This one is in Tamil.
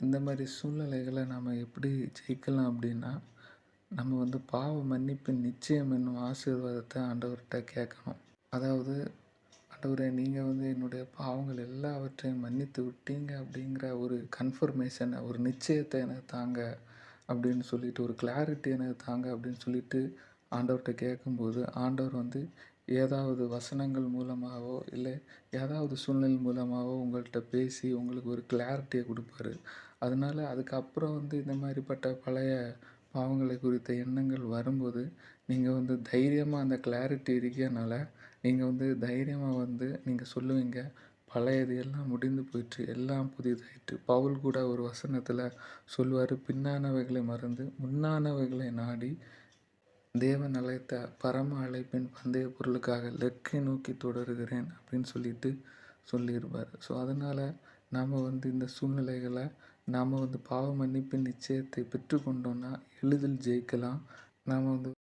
இந்த மாதிரி சூழ்நிலைகளை நாம் எப்படி ஜெயிக்கலாம் அப்படின்னா, நம்ம வந்து பாவ மன்னிப்பின் நிச்சயம் என்னும் ஆசீர்வாதத்தை ஆண்டவர்கிட்ட கேட்கணும். அதாவது, ஆண்டவரே நீங்கள் வந்து என்னுடைய பாவங்கள் எல்லாவற்றையும் மன்னித்து விட்டீங்க அப்படிங்கிற ஒரு கன்ஃபர்மேஷனை, ஒரு நிச்சயத்தை எனக்கு தாங்க அப்படின்னு சொல்லிட்டு, ஒரு கிளாரிட்டி எனக்கு தாங்க அப்படின்னு சொல்லிட்டு ஆண்டவர்கிட்ட கேட்கும்போது, ஆண்டவர் வந்து ஏதாவது வசனங்கள் மூலமாகவோ இல்லை ஏதாவது சூழ்நிலை மூலமாகவோ உங்கள்கிட்ட பேசி உங்களுக்கு ஒரு கிளாரிட்டியை கொடுப்பாரு. அதனால அதுக்கப்புறம் வந்து இந்த மாதிரிப்பட்ட பழைய பாவங்களை குறித்த எண்ணங்கள் வரும்போது, நீங்கள் வந்து தைரியமாக அந்த கிளாரிட்டி இருக்கனால நீங்கள் வந்து தைரியமாக வந்து நீங்கள் சொல்லுவீங்க, பழையது எல்லாம் முடிந்து போயிற்று, எல்லாம் புதிதாயிற்று. பவுல் கூட ஒரு வசனத்தில் சொல்லுவார், பின்னானவைகளை மறந்து முன்னானவைகளை நாடி தேவன் அழைத்த பரம அழைப்பின் பந்தய பொருளுக்காக லெக்கை நோக்கி தொடருகிறேன் அப்படின்னு சொல்லிட்டு சொல்லியிருப்பார். ஸோ அதனால் நாம் வந்து இந்த சூழ்நிலைகளை நாம் வந்து பாவ மன்னிப்பின் நிச்சயத்தை பெற்றுக்கொண்டோன்னா எளிதில் ஜெயிக்கலாம். நாம் வந்து